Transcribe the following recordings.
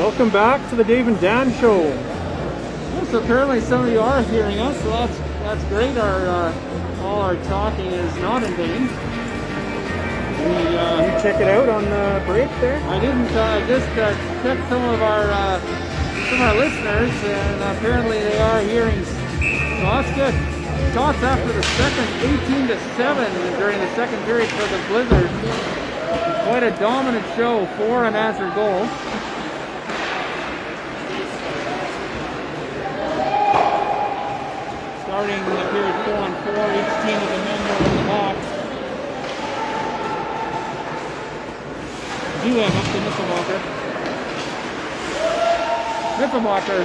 Welcome back to the Dave and Dan Show. Well, so apparently some of you are hearing us, so that's great. All our talking is not in vain. You check it out on the break there? I didn't. Just checked some of our listeners, and apparently they are hearing. So that's good. Shots after the second, 18-7 during the second period for the Blizzard. Quite a dominant show, 4 unanswered goals. Starting the period 4-on-4, each team with a member in the box. Zulem up to Miffelmacher. Miffelmacher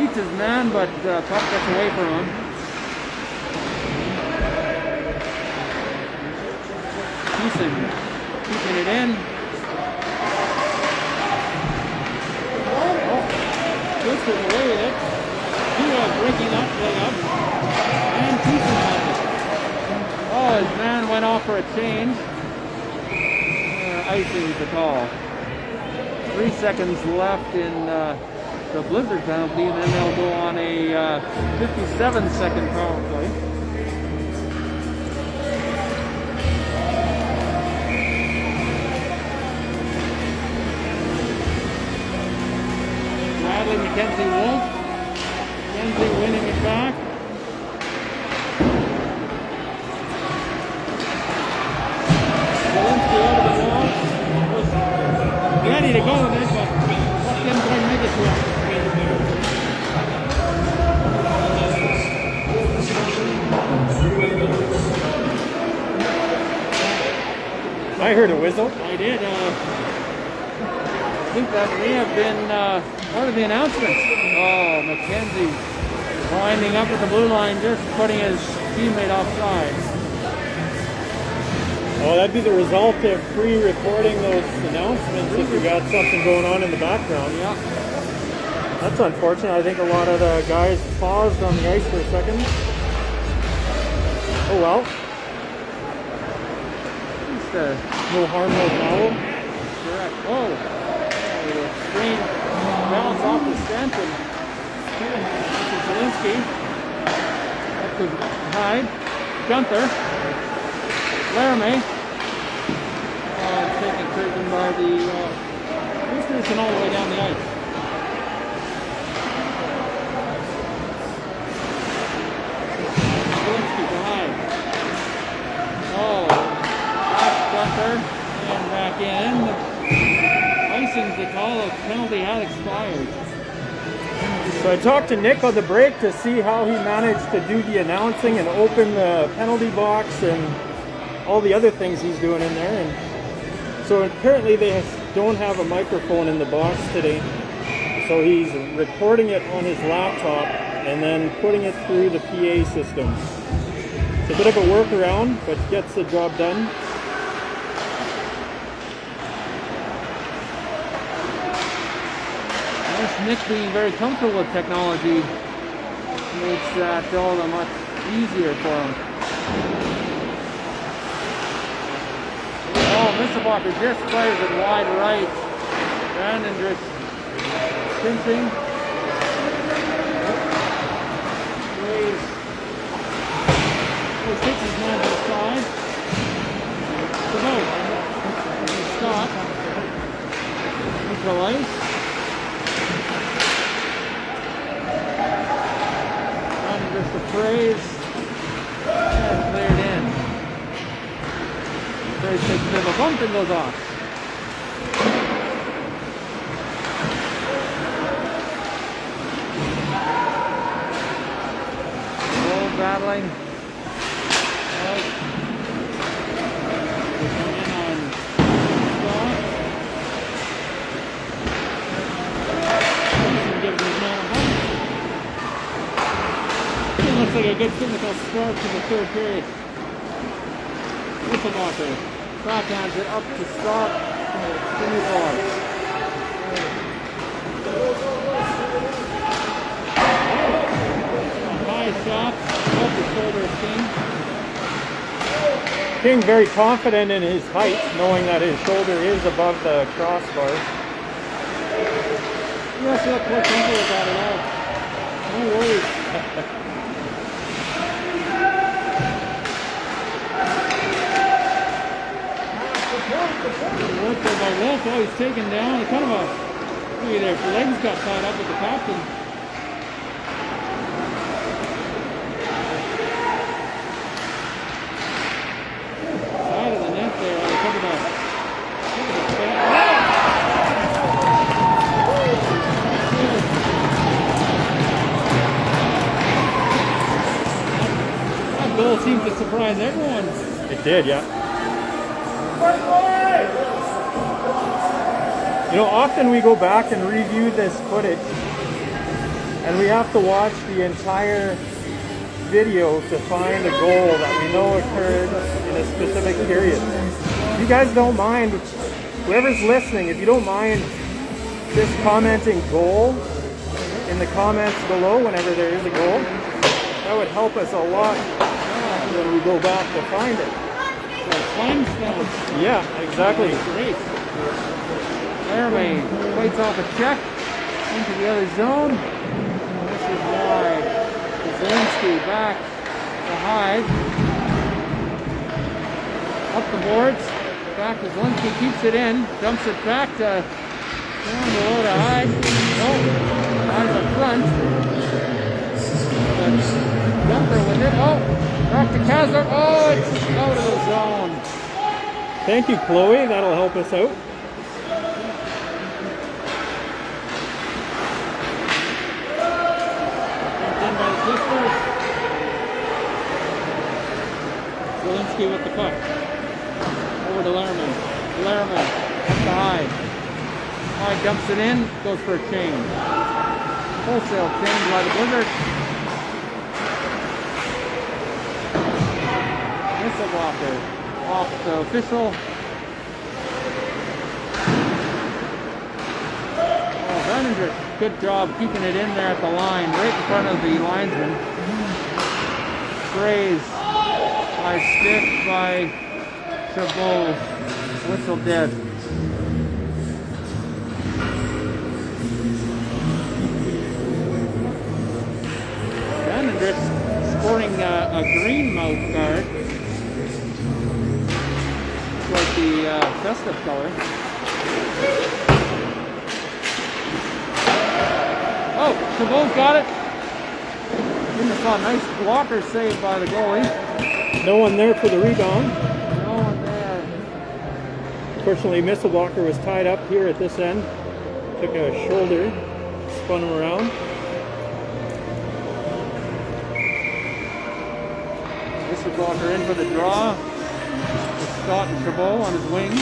eats his man, but puck gets away from him. Keeping it in. Twisted away with it. Zulem breaking that play up. And Thiessen has it. Oh, his man went off for a change. Icing the call. 3 seconds left in the Blizzard penalty, and then they'll go on a 57-second power play. Bradley Mackenzie Wolf. Mackenzie winning it back. Zielinski out of the wall. Ready to go with it, but what can quite make it to him? I heard a whistle. I did. I think that may have been part of the announcement. Oh, Mackenzie winding up at the blue line, just putting his teammate offside. Oh, that'd be the result of pre-recording those announcements if we got something going on in the background. Yeah. That's unfortunate. I think a lot of the guys paused on the ice for a second. Oh well. No harm, no foul. Correct. Oh. Screen bounce off the stent and Zielinski up to Hyde. Gunther. Laramie. Taking treatment by the Roosters and all the way down the ice. Zielinski to Hyde. Oh, back Gunther and back in. Icing's the call. A penalty had expired. So I talked to Nick on the break to see how he managed to do the announcing and open the penalty box and all the other things he's doing in there. And so apparently they don't have a microphone in the box today. So he's recording it on his laptop and then putting it through the PA system. It's a bit of a workaround, but gets the job done. Nick being very comfortable with technology makes that all the much easier for him. Oh, Miffelmacher just fires it wide right. Brandon just pinching. Waves. Oh, takes his man to the side. Scott. Neutral ice. Just the phrase and cleared in. Phrase takes a bit of a bump and goes off. Oh, battling. In on Scott. Gives his man a bump. Looks like a good physical start to the third period. Miffelmacher backhands it up to Scott. High shot off the shoulder of King. King very confident in his height, knowing that his shoulder is above the crossbar. Yes, look, quite simple about it all. No worries. Work there by Wolf. Oh, he's taken down. Kind of a, look at there, legs got tied up with the captain. Side of the net there. Look at that. Look at the fan. That goal seemed to surprise everyone. It did, yeah. You know, often we go back and review this footage and we have to watch the entire video to find a goal that we know occurred in a specific period. If you guys don't mind, whoever's listening, if you don't mind just commenting goal in the comments below whenever there is a goal, that would help us a lot when we go back to find it. Time spells. Yeah, exactly. Great. Laramie fights off a check into the other zone. This is wide. Zielinski back to Hyde. Up the boards. Back to Zielinski, keeps it in. Dumps it back to down below to Hyde. Nope. Hyde's up front. Dumper with it. Oh, back to Kasler. Oh, it's out of the zone. Thank you, Chloe. That'll help us out. In by the Clippers. Zielinski with the puck. Over to Lerman. Lerman up to Hyde. Hyde dumps it in, goes for a change. Wholesale change by the Blizzard. Missile blocker off the official. Oh, Vanendrick, good job keeping it in there at the line, right in front of the linesman. Sprays by stick by Chabot. Whistle dead. Vanendrick sporting a green mouth guard. Like the festive color. Oh, Chabot got it. Didn't saw a nice blocker save by the goalie. No one there for the rebound. No one there. Fortunately, Missile Blocker was tied up here at this end. Took a shoulder, spun him around. Missile blocker in for the draw. Scott and Chabot on his wing.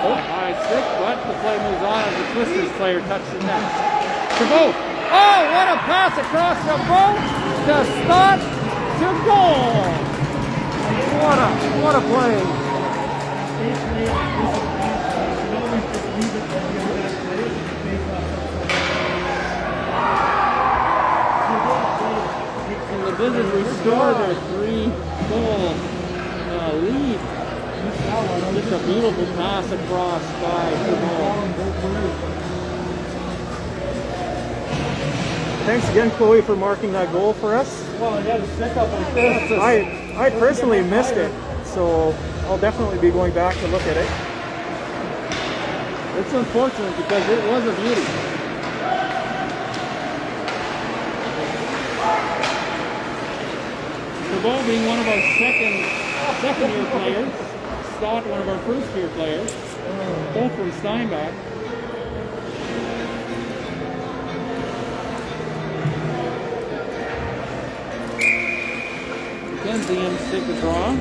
High stick, but the play moves on as the Twisters player touches the net. Chabot! Oh, what a pass across Chabot to Scott to goal! What a play! The Blizzard restore their 3-goal lead. Just a beautiful pass across by Chabot. Thanks again, Chloe, for marking that goal for us. Well, I got a stick up like this. I personally missed it, so I'll definitely be going back to look at it. It's unfortunate because it was a beauty. Chabot being one of our second year players, Scott one of our first year players, both from Steinbach. McKenzie in to take the draw.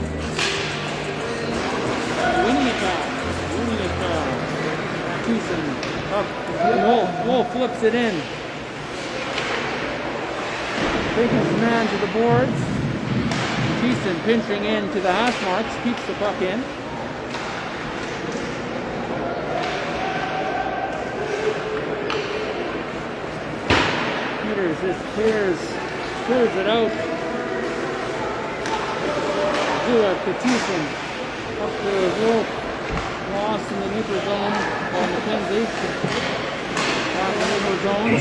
Winning it back. Thiessen up. Wolf flips it in. Taking his man to the boards. Thiessen pinching in to the hash marks, keeps the puck in. Peters just clears it out. Zula to Thiessen. Up to Wolf. Lost in the neutral zone by McKenzie. Back in the neutral zone.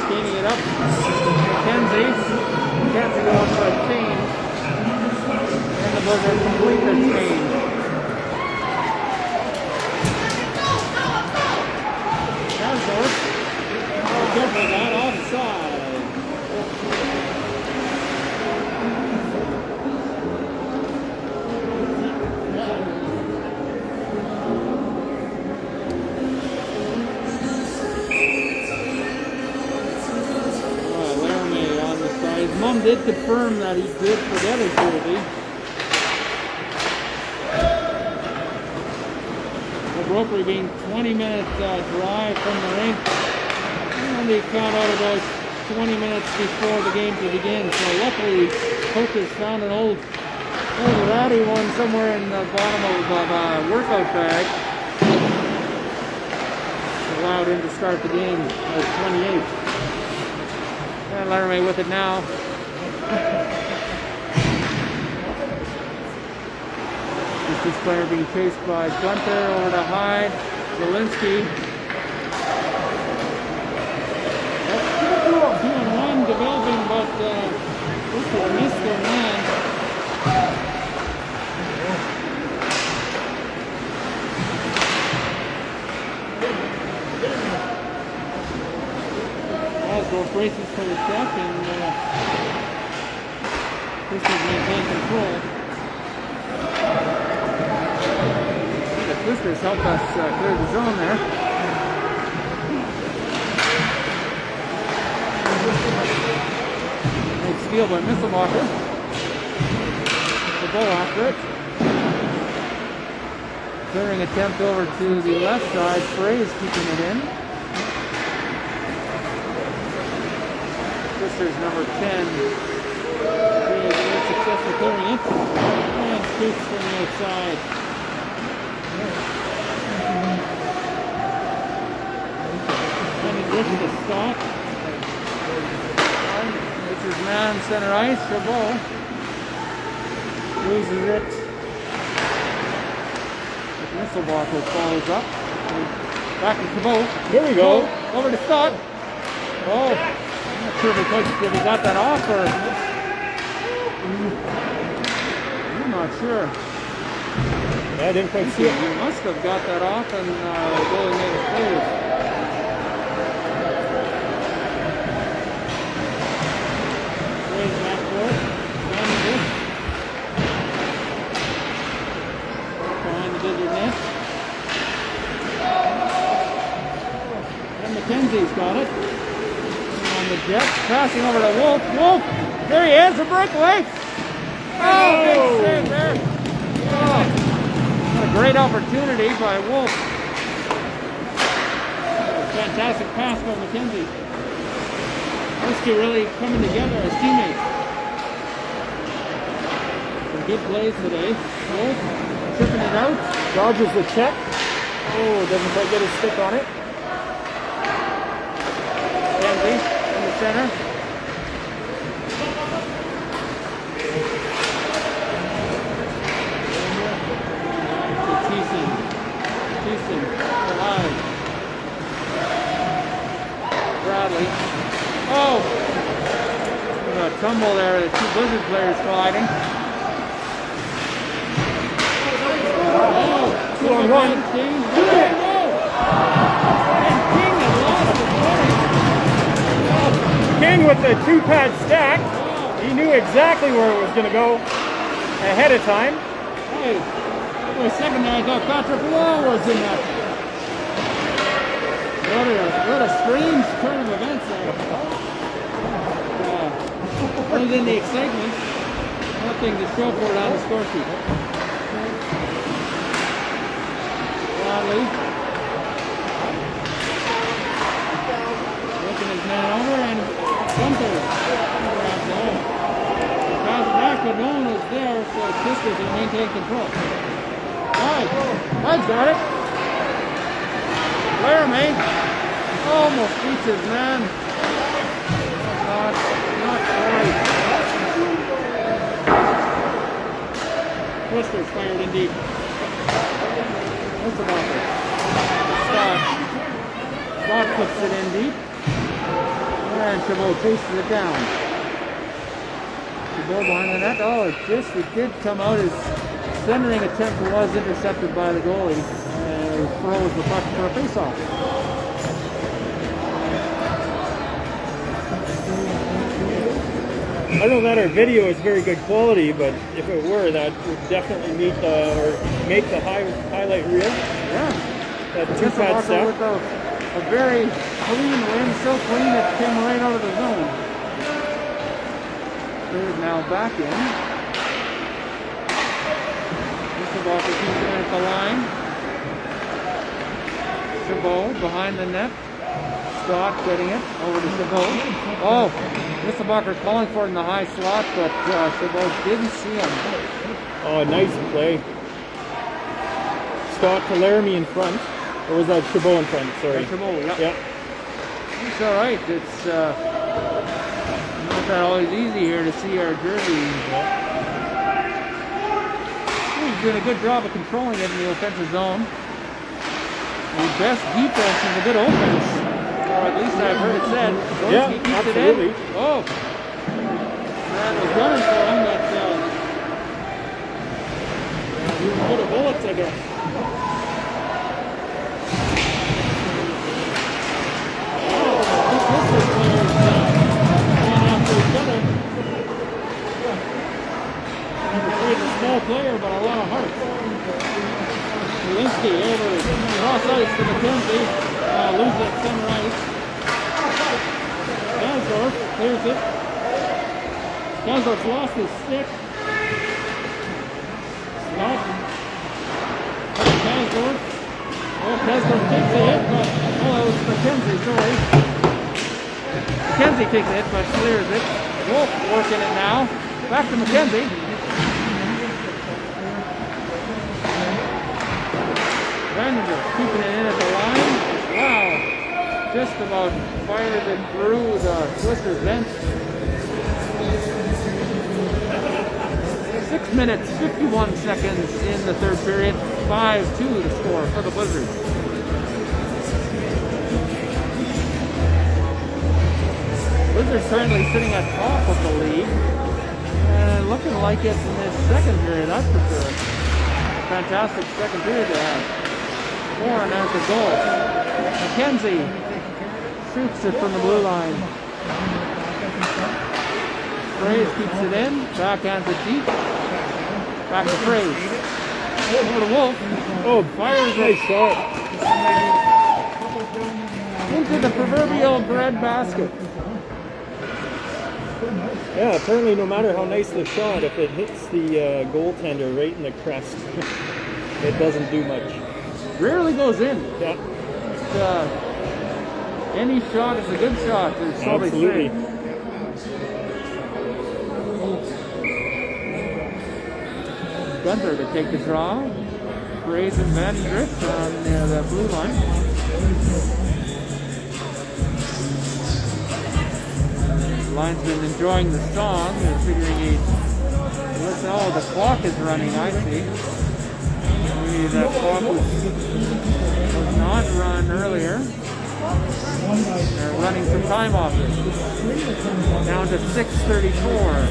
Skating it up. McKenzie goes for a change. And the Buzzards complete their change. Casdorf. Careful that offside. Laramie on the side. His mom did confirm that he did forget his jersey. The Rotary being 20-minute drive from the rink. And they found out about 20 minutes before the game to begin. So luckily, coaches found an old ratty one somewhere in the bottom of a workout bag. Allowed him to start the game at 28. And Laramie with it now. This player being chased by Gunter over to Hyde. Zielinski. 2-1 developing, but this will miss their man. Osborne braces for the check, and Twisters maintain control. The Twisters helped us clear the zone there. Nice steal by Misselbacher. The ball after it. Clearing attempt over to the left side. Frey is keeping it in. Twisters number 10. Frey is very successful clearing it. And shoots from the outside. And he gets the stop. This is man center ice for ball. Loses it. Misselbacher follows up. Back to Cabot. Here we go. Over to Stott. Oh, I'm not sure if he got that off or. I'm not sure. Yeah, I didn't quite see it. He must have got that off and goalie made a save. Back for it. Behind the Buzzard net. And McKenzie's got it. On the jet, passing over to Wolf. Wolf! There he is, a breakaway! Oh, big save there! Oh, what a great opportunity by Wolf. Fantastic pass by McKenzie. Those two really coming together as teammates. Some good plays today. Wolf tripping it out. Dodges the check. Oh, doesn't quite get his stick on it. McKenzie in the center. Thiessen alive. Bradley. Oh! There's a tumble there, the two Blizzard players colliding. Oh! 2-on-1. King. And King has lost the King with the two-pad stack. He knew exactly where it was going to go ahead of time. Hey, for a second there I thought Patrick Wall was in that. What a strange turn of events there. Other than the excitement, nothing to show for it on the score sheet. Bradley. Looking his man over and Gunter grabs the hole. Pass back, but no one was there, so Twisters will maintain control. Hyde's got it. Laramie almost beats his man. Not quite. Twisters fired in deep. Nissenbacher. Scott puts it in deep. And Chabot chases it down. Chabot behind the net. Oh, it did come out. His centering attempt was intercepted by the goalie. And he throws the puck for a face-off. I don't know that our video is very good quality, but if it were, that would definitely meet or make the highlight reel. Yeah. That two-pad step. With a very clean win, so clean it came right out of the zone. They're now back in. Nissenbacher keeps it at the line. Chabot behind the net. Scott getting it over to Chabot. Oh, Nissenbacher calling for it in the high slot, but Chabot didn't see him. Oh, nice play. Scott to Laramie in front. Or was that Chabot in front? Sorry. Chabot, yeah. Yeah. It's all right. It's not that always easy here to see our jersey. He's doing a good job of controlling it in the offensive zone. The best defense is a good offense. Or at least I've heard it said. Yeah, he keeps absolutely. It in. Oh. That was running for him, but he was full of bullets, I guess. He's a small player, but a lot of heart. Walensky over cross ice to McKenzie. Loses it center ice. Kasdorf clears it. Kasdorf lost his stick. Scott. Kasdorf. Oh, Kasdorf takes the hit, but that was McKenzie, sorry. McKenzie takes the hit, but clears it. Wolf working it now. Back to McKenzie. Vander keeping it in at the line. Wow. Just about fired it through the Twisters bench. 6 minutes, 51 seconds in the third period. 5-2 the score for the Blizzards. Blizzards currently sitting at top of the league. And looking like it in this second period, that's for sure. Fantastic second period they had. 4 and there's the goal. McKenzie shoots it from the blue line. Fraze keeps it in. Backhands it deep. Back to Fraze. Over to Wolf. Oh, fires a shot. Into the proverbial bread basket. Yeah, apparently no matter how nice the shot, if it hits the goaltender right in the crest, it doesn't do much. Rarely goes in. Yeah. Any shot is a good shot. So absolutely. They say. Gunther to take the draw. Fraze and Van Drift on the blue line. Linesman enjoying the song. They're figuring oh, the clock is running, I see. Maybe that clock was not run earlier. They're running some time off it. Down to 6:34.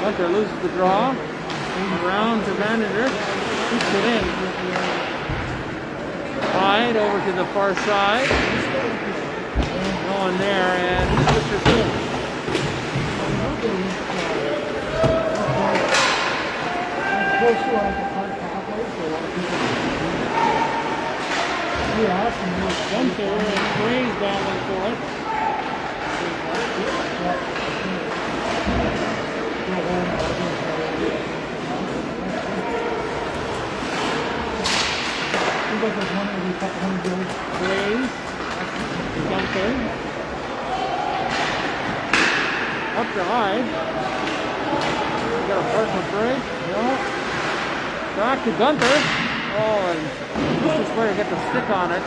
Gunther loses the draw. Brown to Vanderbilt. Keeps it in. Wide over to the far side. No one there, and Mr. Field. Gunther and Fraze battling for it. Fraze, Gunther, up to Hyde. We got a partial break. No. Back to Gunther. Oh, and Mr. Slater gets a stick on it.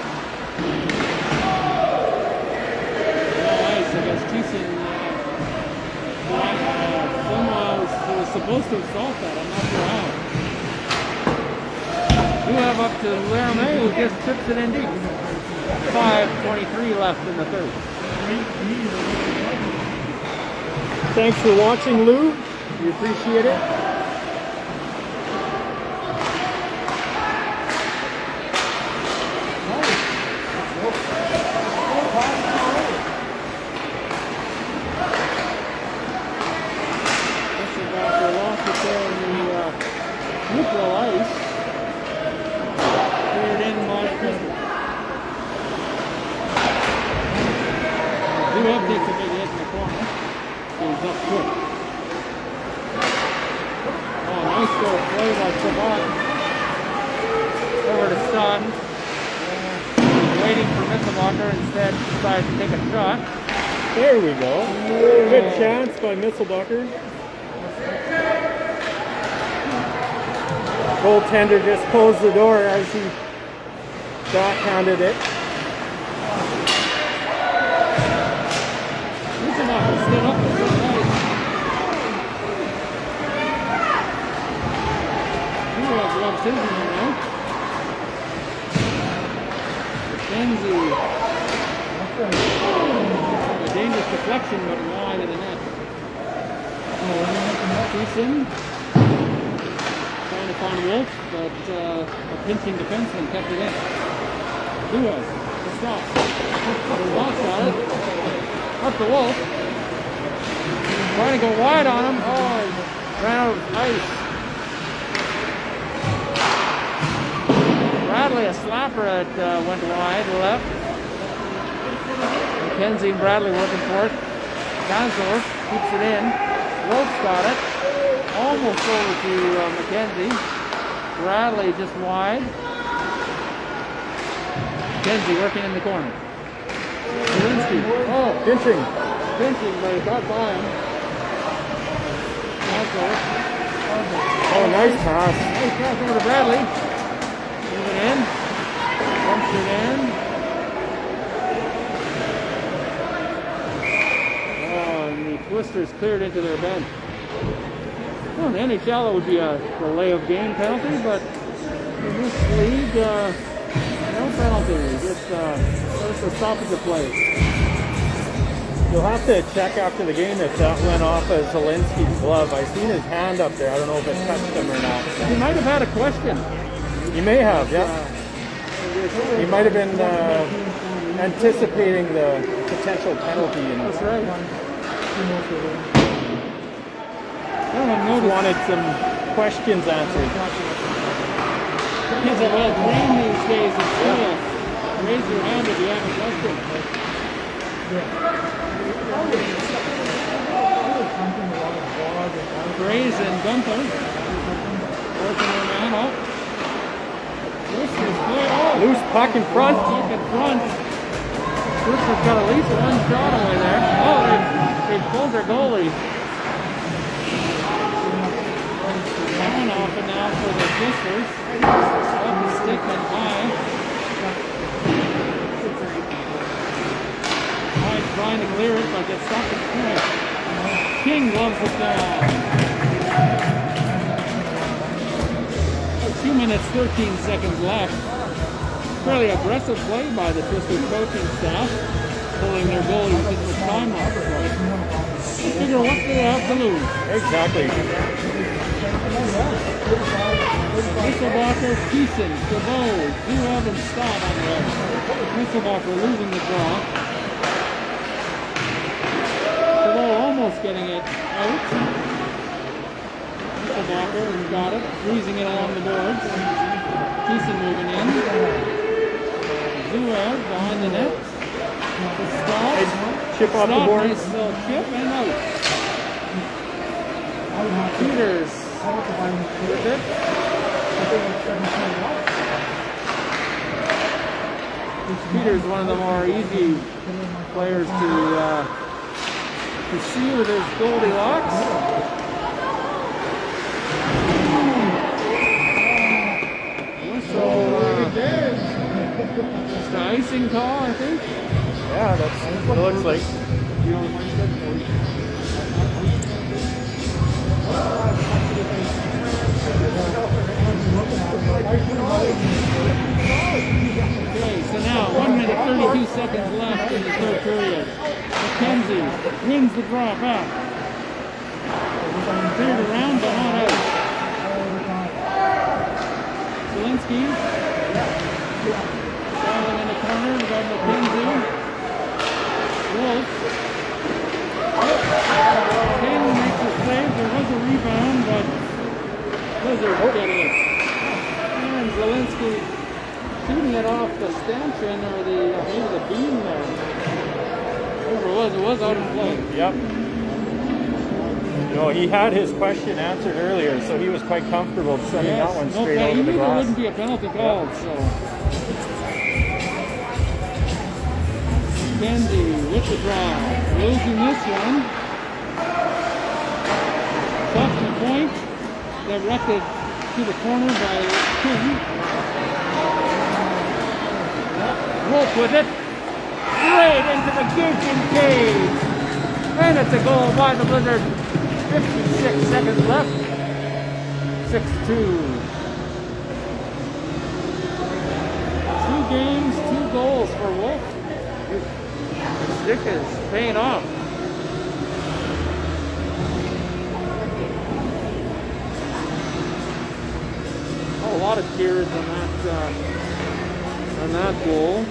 Nice, I guess Thiessen was supposed to assault that. I'm not sure how. You have up to Laramie, who just chips it in deep. 5:23 left in the third. Thanks for watching, Lou. We appreciate it. Neutral ice. Cleared in by Crystal. Zubov takes a big hit in the corner. Goes up quick. Oh, nice go play by Sabat. Over to Stott. Waiting for Misselbacher, instead decided to take a shot. There we go. Good chance by Misselbacher. Goaltender just closed the door as he backhanded it. Misselbacher stood up and so nice. Zubov loves his one now. Kenzie. A dangerous deflection, but wide of the net. Thiessen. Trying to find Wolf, but a pinching defenseman kept it in. Duas, the stop. Wolf got it. Up to Wolf. Trying to go wide on him. Oh, he ran out of ice. Bradley, a slapper that went wide left. McKenzie and Bradley working for it. Gansdorf keeps it in. Wolf's got it. Almost over to McKenzie. Bradley just wide. McKenzie working in the corner. Zielinski. Oh, Pinching. pinching, but he got by him. Oh, nice pass. Nice pass over to Bradley. Move it in. Pumps it in. Oh, and the Twisters cleared into their bench. Well, in the NHL it would be a delay of game penalty, but in this league, no penalty. Just a stoppage of play. You'll have to check after the game if that went off of Zielinski's glove. I seen his hand up there. I don't know if it touched him or not. He might have had a question. He may have, yeah. He might have been anticipating the potential penalty and That's right. wanted some questions answered. Kids are well trained these days at school. Raise your hand if you have a question. Grays and Gunther working their man up. This is good. Oh, Loose puck in front. puck in front. Twisters got at least one shot away there. Oh, they pulled their goalie. On off and now for the Twisters. Off the stick and high. High trying to clear it, but gets stopped at point. King gloves it down. 2 minutes, 13 seconds left. Fairly aggressive play by the Twisters coaching staff, pulling their goalie with the time off the play. Figure what they have to lose. Exactly. Misselbacher, Thiessen, Chabot, Zubov, and Stott on red. Misselbacher losing the draw. Chabot almost getting it out. Misselbacher has got it, freezing it along the boards. Thiessen moving in. Zubov behind the net. Stott. Chip off the board. Nice chip and out. Peters with it. Peters one of the more easy players to see with his Goldilocks. Whistle, just an icing call, I think. Yeah, that's what it looks like. You know, Okay, so now 1 minute 32 seconds left in the third period. McKenzie wins the draw back. Cleared around, but not out. Zielinski. Falling in the corner. We got McKenzie. Wolf. King makes a save. There was a rebound, but Blizzard getting it. And Zielinski shooting it off the stanchion or maybe the beam there. Whatever it was out of play. Yep. No, he had his question answered earlier, so he was quite comfortable sending that one straight over he the knew there glass. wouldn't be a penalty called, so. Kendi with the draw, losing this one. Shot from the point, directed to the corner by King. Wolf with it, straight into the gaping cage. And it's a goal by the Blizzard. 56 seconds left. 6-2. 2 games, 2 goals for Wolf. The stick is paying off. Oh, a lot of tears on that goal.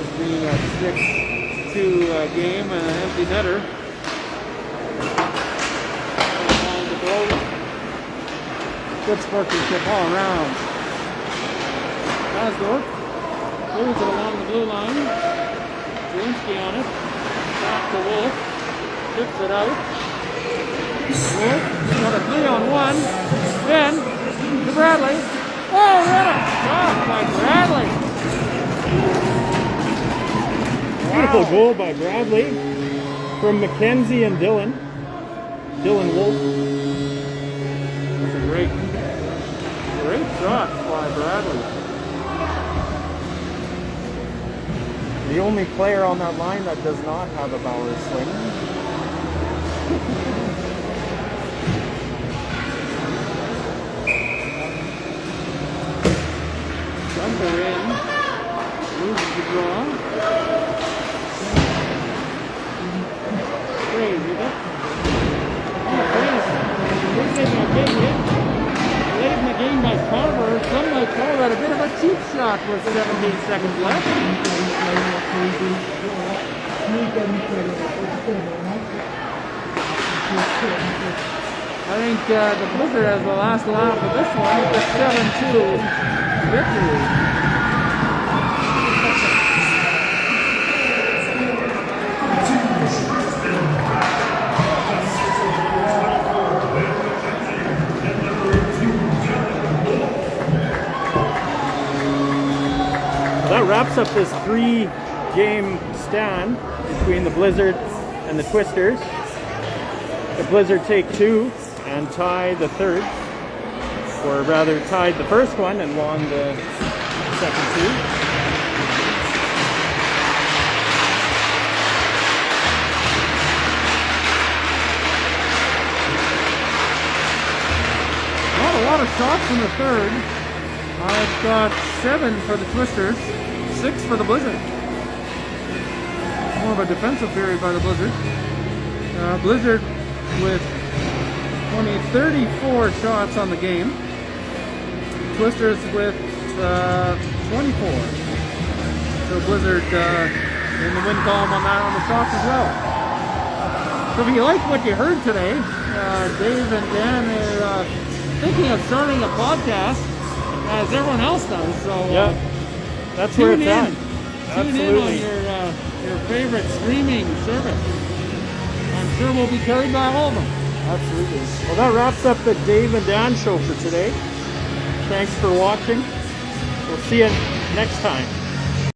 It being a 6-2 game and an empty netter. Good sportsmanship all around. Asdorf moves it along the blue line. Zielinski on it. Back to Wolf. Tips it out. Wolf got a 3-on-1. Then to Bradley. Oh, what a shot by Bradley! Beautiful goal by Bradley from McKenzie and Dylan. Dylan Wolf. That's a great shot by Bradley. The only player on that line that does not have a Bauer sling. Jumper in. Loses the draw. Crazy, is it? He's taking a big hit. Late in the game by Carver. Some might call that a bit of a cheap shot with 17 seconds left. I think the Blizzard has the last laugh of this one with the 7-2 victory. That wraps up this 3-game stand between the Blizzard and the Twisters. The Blizzard take 2 and tie the third, or rather tied the first one and won the second 2. Not a lot of shots in the third. I've got 7 for the Twisters, 6 for the Blizzard. More of a defensive period by the Blizzard. Blizzard with 34 shots on the game. Twisters with 24. So Blizzard in the win column on the shots as well. So if you like what you heard today, Dave and Dan are thinking of starting a podcast, as everyone else does. So that's where it's at. Tune in on your favorite streaming service. I'm sure we'll be carried by all of them. Absolutely. Well, that wraps up the Dave and Dan show for today. Thanks for watching. We'll see you next time.